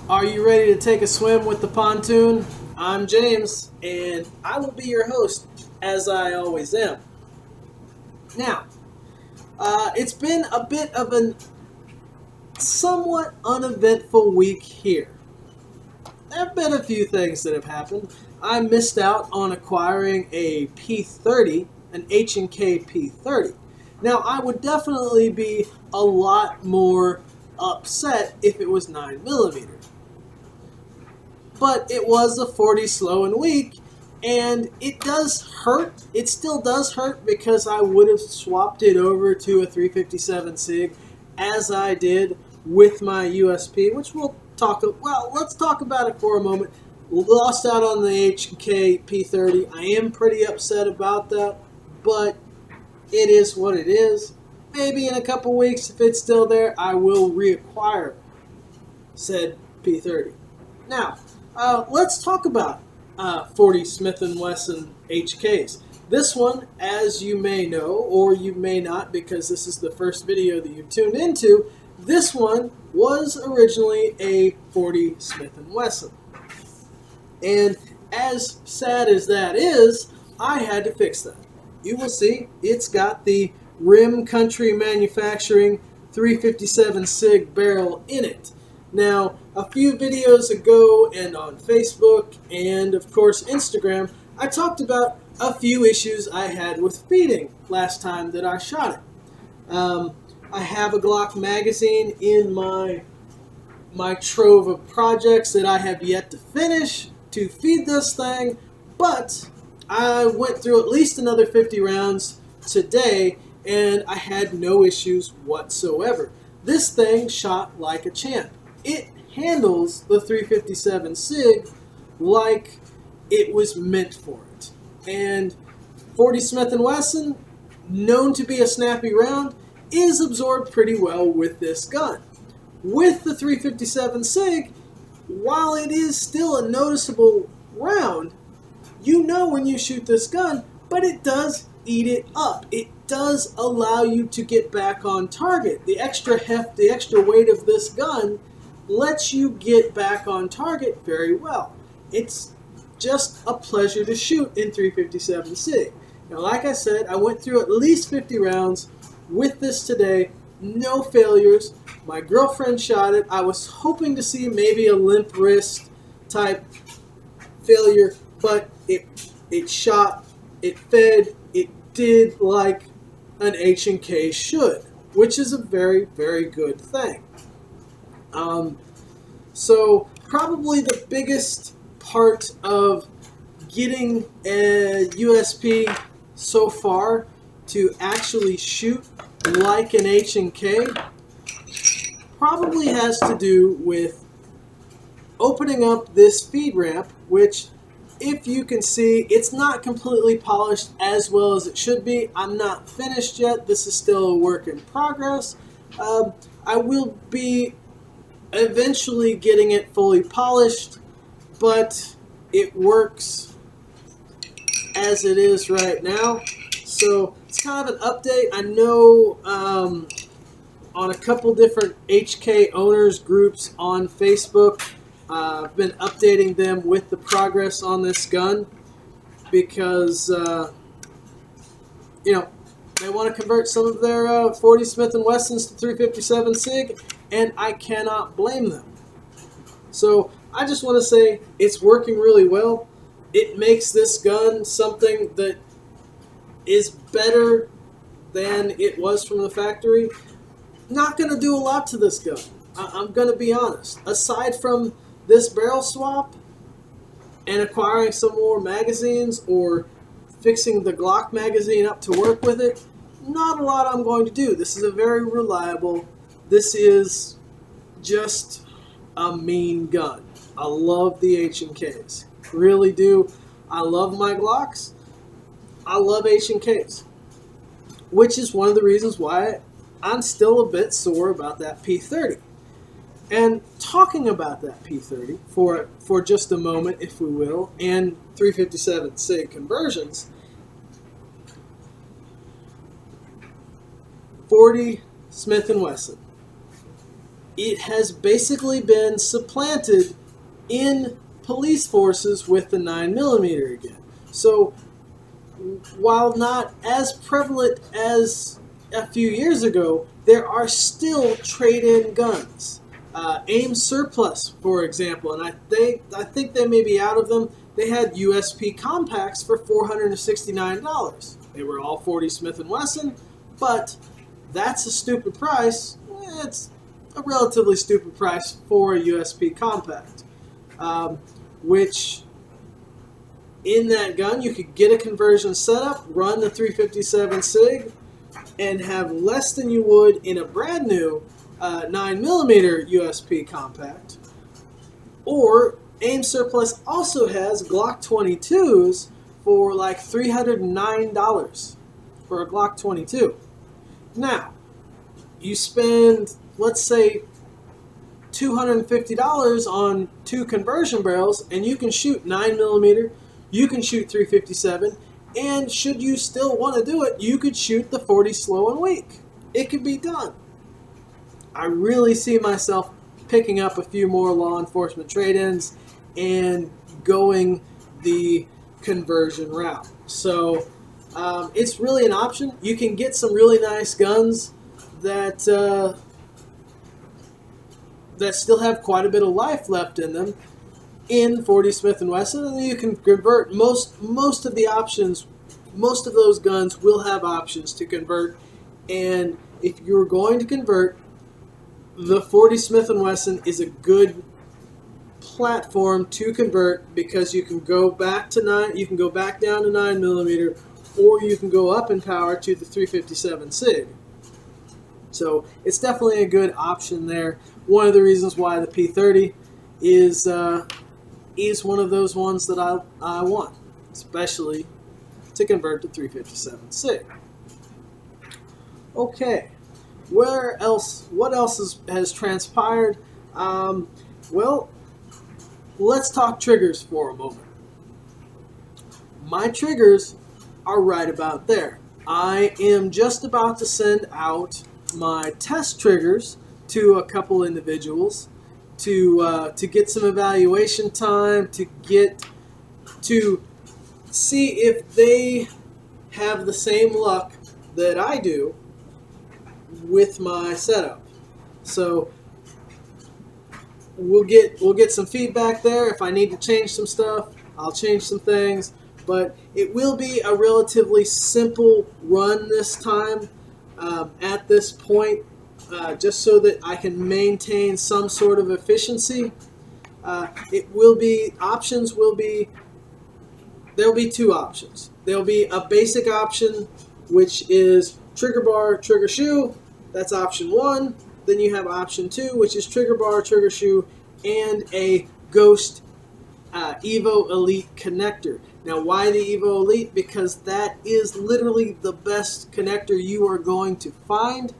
Are you ready to take a swim with the pontoon? I'm James, and I will be your host, as I always am. Now, it's been a bit of a somewhat uneventful week here. There have been a few things that have happened. I missed out on acquiring a P30, an H&K P30. Now, I would definitely be a lot more upset if it was 9mm. But it was a 40 slow and weak, and it does hurt. It still does hurt because I would have swapped it over to a 357 SIG as I did with my USP, which let's talk about it for a moment. Lost out on the H&K P30. I am pretty upset about that, but it is what it is. Maybe in a couple weeks, if it's still there, I will reacquire said P30. Now, let's talk about 40 Smith & Wesson HKs. This one, as you may know, or you may not because this is the first video that you've tuned into, this one was originally a 40 Smith & Wesson. And as sad as that is, I had to fix that. You will see it's got the Rim Country Manufacturing 357 SIG barrel in it. Now, a few videos ago and on Facebook and, of course, Instagram, I talked about a few issues I had with feeding last time that I shot it. I have a Glock magazine in my trove of projects that I have yet to finish to feed this thing, but I went through at least another 50 rounds today, and I had no issues whatsoever. This thing shot like a champ. It handles the 357 SIG like it was meant for it. And 40 Smith & Wesson, known to be a snappy round, is absorbed pretty well with this gun. With the 357 SIG, while it is still a noticeable round, you know when you shoot this gun, but it does eat it up. It does allow you to get back on target. The extra heft, the extra weight of this gun lets you get back on target very well. It's just a pleasure to shoot in 357 SIG. Now, like I said, I went through at least 50 rounds with this today. No failures. My girlfriend shot it. I was hoping to see maybe a limp wrist type failure, but it shot, it fed, it did like an H&K should, which is a very, very good thing. So probably the biggest part of getting a USP so far to actually shoot like an H&K probably has to do with opening up this feed ramp, which, if you can see, it's not completely polished as well as it should be. I'm not finished yet. This is still a work in progress. I will be eventually getting it fully polished, but it works as it is right now. So it's kind of an update. I know on a couple different HK owners groups on Facebook, I've been updating them with the progress on this gun because they want to convert some of their 40 Smith & Wessons to 357 SIG, and I cannot blame them. So I just want to say it's working really well. It makes this gun something that is better than it was from the factory. Not going to do a lot to this gun. I'm going to be honest. Aside from this barrel swap and acquiring some more magazines or fixing the Glock magazine up to work with it, not a lot I'm going to do. This is a very reliable, this is just a mean gun. I love the H&Ks. Really do. I love my Glocks. I love H&Ks. Which is one of the reasons why I'm still a bit sore about that P30. And talking about that P30 for just a moment, if we will, and 357 SIG conversions, 40 Smith & Wesson it has basically been supplanted in police forces with the 9mm again. So while not as prevalent as a few years ago, there are still trade-in guns. AIM Surplus, for example, and I think they may be out of them. They had USP compacts for $469. They were all 40 Smith & Wesson, but that's a stupid price. It's a relatively stupid price for a USP compact, which in that gun you could get a conversion setup, run the 357 SIG, and have less than you would in a brand new 9mm USP compact. Or AIM Surplus also has Glock 22s for like $309 for a Glock 22. Now, you spend, let's say, $250 on 2 conversion barrels, and you can shoot 9mm, you can shoot 357, and should you still want to do it, you could shoot the 40 slow and weak. It could be done. I really see myself picking up a few more law enforcement trade-ins and going the conversion route. So it's really an option. You can get some really nice guns that that still have quite a bit of life left in them in 40 Smith & Wesson, and you can convert most of the options. Most of those guns will have options to convert, and if you're going to convert, the 40 Smith & Wesson is a good platform to convert because you can go back to you can go back down to 9mm, or you can go up in power to the 357 SIG. So it's definitely a good option there. One of the reasons why the P30 is one of those ones that I want, especially to convert to 357 SIG. Okay. What else has transpired? Well, let's talk triggers for a moment. My triggers are right about there. I am just about to send out my test triggers to a couple individuals to get some evaluation time, to see if they have the same luck that I do with my setup. So we'll get some feedback there. If I need to change some stuff, I'll change some things, but it will be a relatively simple run this time at this point, just so that I can maintain some sort of efficiency. There'll be 2 options. There'll be a basic option, which is trigger bar, trigger shoe. That's option 1. Then you have option 2, which is trigger bar, trigger shoe, and a Ghost Evo Elite connector. Now, why the Evo Elite? Because that is literally the best connector you are going to find.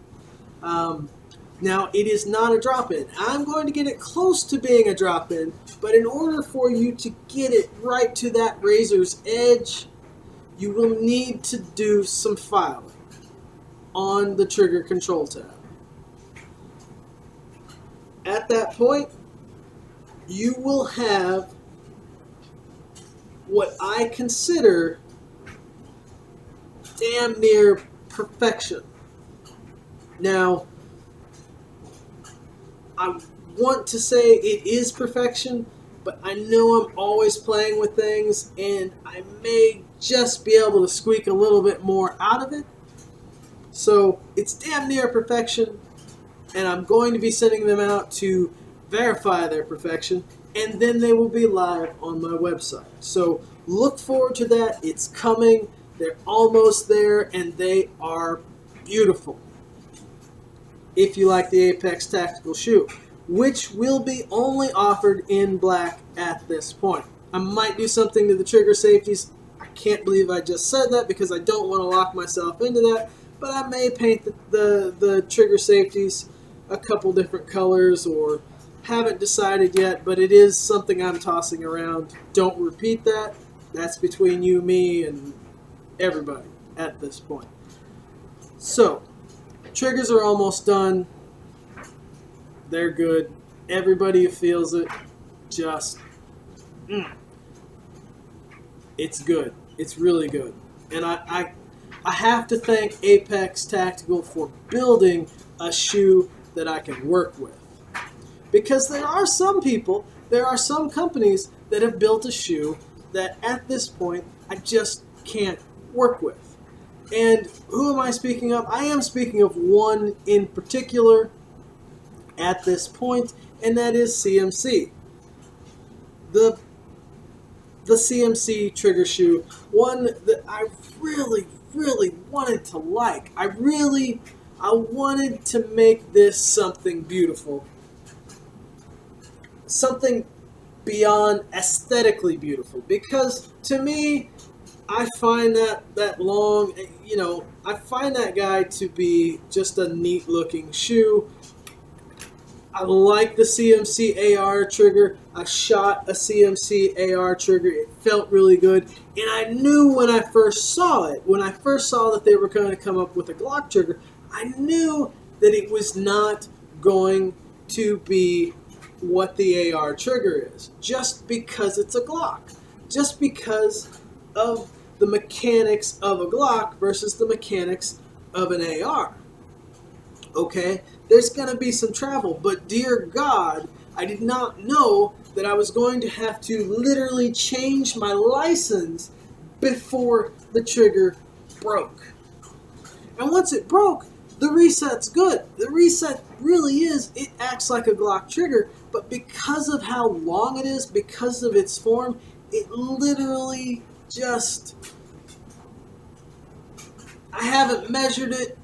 Now, it is not a drop-in. I'm going to get it close to being a drop-in, but in order for you to get it right to that razor's edge, you will need to do some filing on the trigger control tab. At that point, you will have what I consider damn near perfection. Now, I want to say it is perfection, but I know I'm always playing with things, and I may just be able to squeak a little bit more out of it. So it's damn near perfection, and I'm going to be sending them out to verify their perfection, and then they will be live on my website. So look forward to that. It's coming. They're almost there, and they are beautiful. If you like the Apex Tactical Shoe, which will be only offered in black at this point. I might do something to the trigger safeties. I can't believe I just said that because I don't want to lock myself into that, but I may paint the trigger safeties a couple different colors, or haven't decided yet, but it is something I'm tossing around. Don't repeat that. That's between you, me, and everybody at this point. So, triggers are almost done. They're good. Everybody who feels it, just, it's good. It's really good. And I have to thank Apex Tactical for building a shoe that I can work with. Because there are some people, there are some companies that have built a shoe that at this point I just can't work with. And who am I speaking of? I am speaking of one in particular at this point, and that is CMC. The CMC trigger shoe, one that I really, really wanted to like. I wanted to make this something beautiful. Something beyond aesthetically beautiful. Because to me, I find that long, I find that guy to be just a neat looking shoe. I like the CMC AR trigger. I shot a CMC AR trigger. It felt really good. And I knew when I first saw it, when I first saw that they were going to come up with a Glock trigger, I knew that it was not going to be what the AR trigger is. Just because it's a Glock. Just because of the mechanics of a Glock versus the mechanics of an AR. Okay? There's going to be some travel, but dear God, I did not know that I was going to have to literally change my license before the trigger broke. And once it broke, the reset's good. The reset really is, it acts like a Glock trigger, but because of how long it is, because of its form, it literally just, I haven't measured it,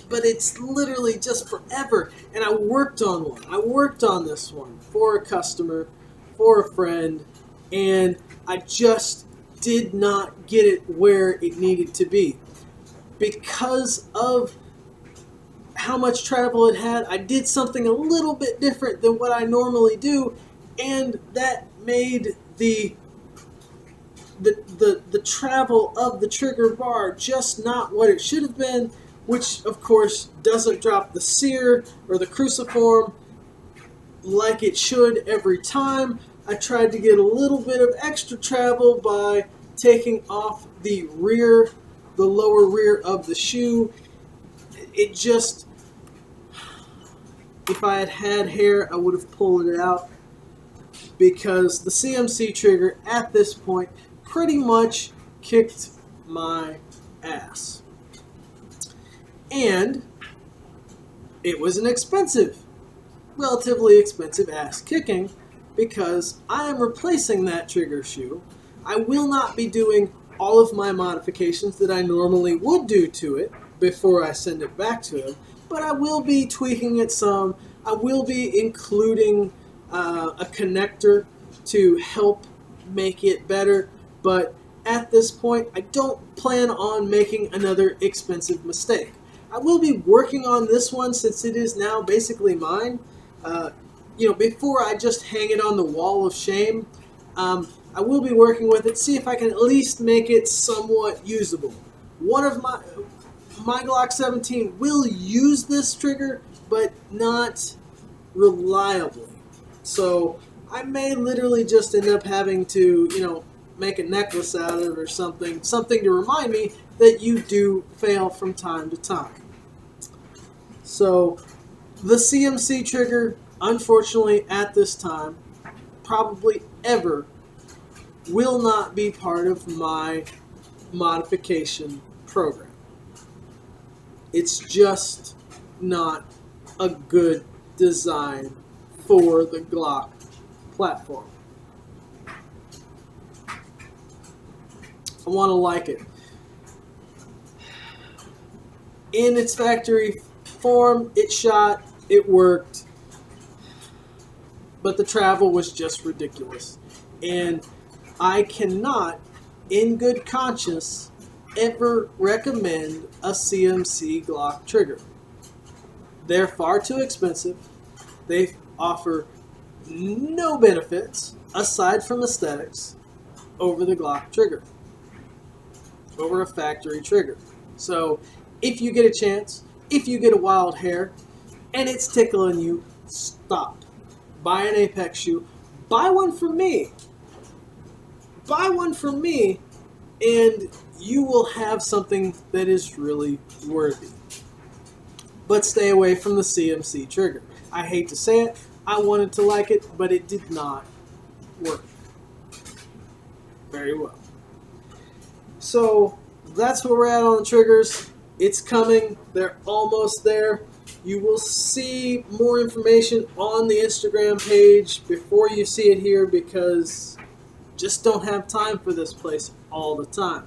but it's literally just forever. And I worked on one. I worked on this one for a customer, for a friend, and I just did not get it where it needed to be. Because of how much travel it had, I did something a little bit different than what I normally do, and that made the travel of the trigger bar just not what it should have been, which of course doesn't drop the sear or the cruciform like it should every time. I tried to get a little bit of extra travel by taking off the lower rear of the shoe. It just, if I had had hair, I would have pulled it out, because the CMC trigger at this point pretty much kicked my ass. And it was an relatively expensive ass kicking, because I am replacing that trigger shoe. I will not be doing all of my modifications that I normally would do to it before I send it back to him, but I will be tweaking it some. I will be including a connector to help make it better, but at this point, I don't plan on making another expensive mistake. I will be working on this one since it is now basically mine. Before I just hang it on the wall of shame, I will be working with it, see if I can at least make it somewhat usable. One of my Glock 17 will use this trigger, but not reliably. So I may literally just end up having to, make a necklace out of it or something to remind me that you do fail from time to time. So the CMC trigger, unfortunately at this time, probably ever, will not be part of my modification program. It's just not a good design for the Glock platform. I want to like it. In its factory form, it shot, it worked, but the travel was just ridiculous. And I cannot, in good conscience, ever recommend a CMC Glock trigger. They're far too expensive. They offer no benefits aside from aesthetics over the Glock trigger, over a factory trigger. So if you get a chance, if you get a wild hair, and it's tickling you, stop. Buy an Apex shoe. Buy one from me. Buy one from me, and you will have something that is really worthy. But stay away from the CMC trigger. I hate to say it. I wanted to like it, but it did not work very well. So that's where we're at on the triggers. It's coming. They're almost there. You will see more information on the Instagram page before you see it here, because just don't have time for this place all the time.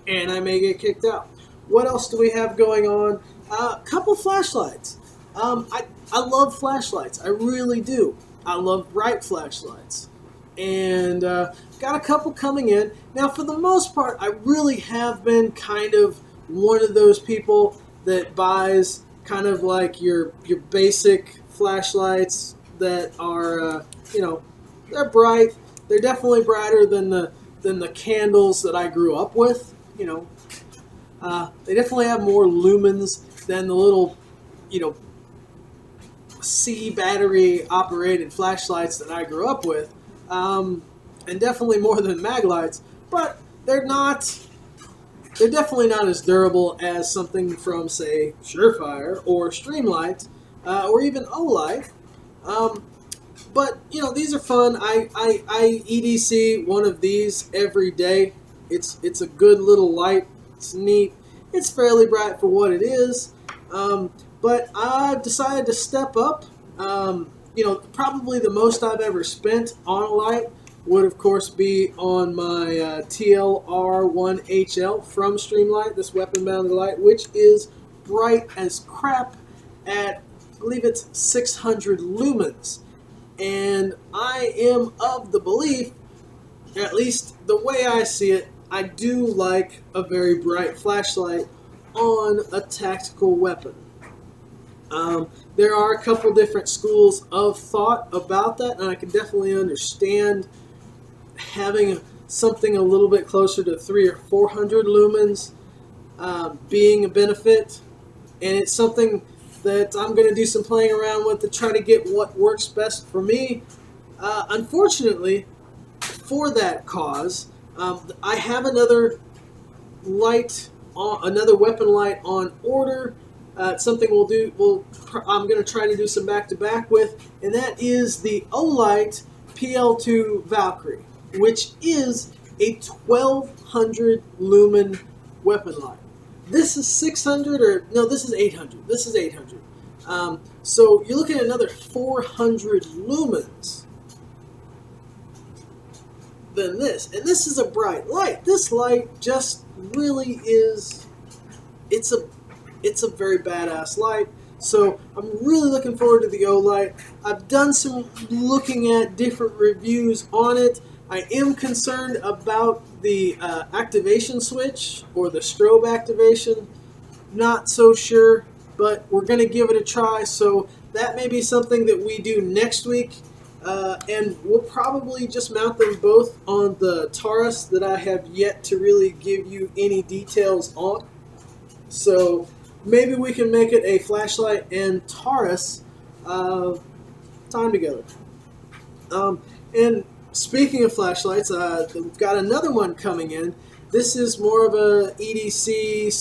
And I may get kicked out. What else do we have going on? A couple flashlights. I love flashlights. I really do. I love bright flashlights. And got a couple coming in. Now, for the most part, I really have been kind of one of those people that buys kind of like your basic flashlights that are, they're bright. They're definitely brighter than the candles that I grew up with. They definitely have more lumens than the little, C battery operated flashlights that I grew up with, and definitely more than mag lights. But they're definitely not as durable as something from, say, Surefire or Streamlight, or even Olight. But these are fun. I EDC one of these every day. It's a good little light. It's neat. It's fairly bright for what it is. But I've decided to step up. Probably the most I've ever spent on a light would, of course, be on my TLR1HL from Streamlight, this weapon-mounted light, which is bright as crap at, I believe it's 600 lumens. And I am of the belief, at least the way I see it, I do like a very bright flashlight on a tactical weapon. There are a couple different schools of thought about that, and I can definitely understand having something a little bit closer to 300 or 400 lumens being a benefit. And it's something that I'm going to do some playing around with to try to get what works best for me. Unfortunately, for that cause, I have another weapon light on order. It's something I'm going to try to do some back-to-back with, and that is the Olight PL2 Valkyrie, which is a 1200 lumen weapon light. This is 600, this is 800. This is 800. So you're looking at another 400 lumens than this. And this is a bright light. This light just really is, it's a very badass light. So I'm really looking forward to the Olight. I've done some looking at different reviews on it. I am concerned about the activation switch or the strobe activation. Not so sure, but we're going to give it a try. So that may be something that we do next week. And we'll probably just mount them both on the Taurus that I have yet to really give you any details on. So maybe we can make it a flashlight and Taurus time together. And speaking of flashlights, we've got another one coming in. This is more of a EDC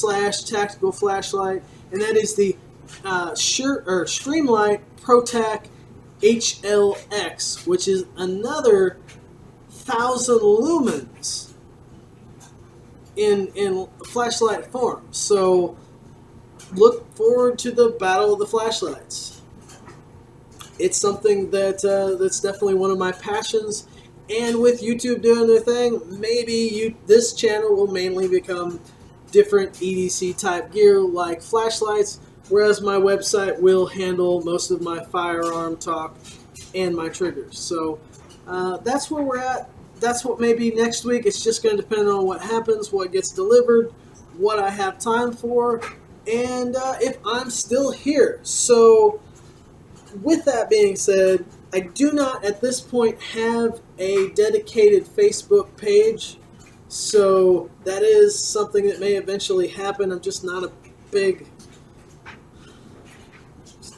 / tactical flashlight, and that is the Streamlight ProTac HLX, which is another 1000 lumens in flashlight form. So look forward to the battle of the flashlights. It's something that's definitely one of my passions. And with YouTube doing their thing, maybe this channel will mainly become different EDC type gear like flashlights, whereas my website will handle most of my firearm talk and my triggers. So that's where we're at. That's what may be next week. It's just going to depend on what happens, what gets delivered, what I have time for, and if I'm still here. So with that being said, I do not at this point have a dedicated Facebook page, so that is something that may eventually happen. I'm just not a big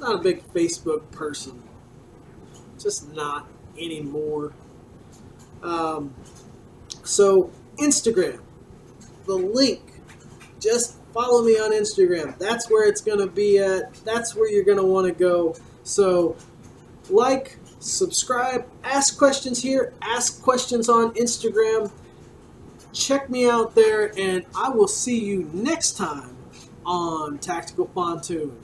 Not a big Facebook person. Just not anymore. So Instagram, the link. Just follow me on Instagram. That's where it's going to be at. That's where you're going to want to go. So like, subscribe, ask questions here, ask questions on Instagram. Check me out there, and I will see you next time on Tactical Pontoon.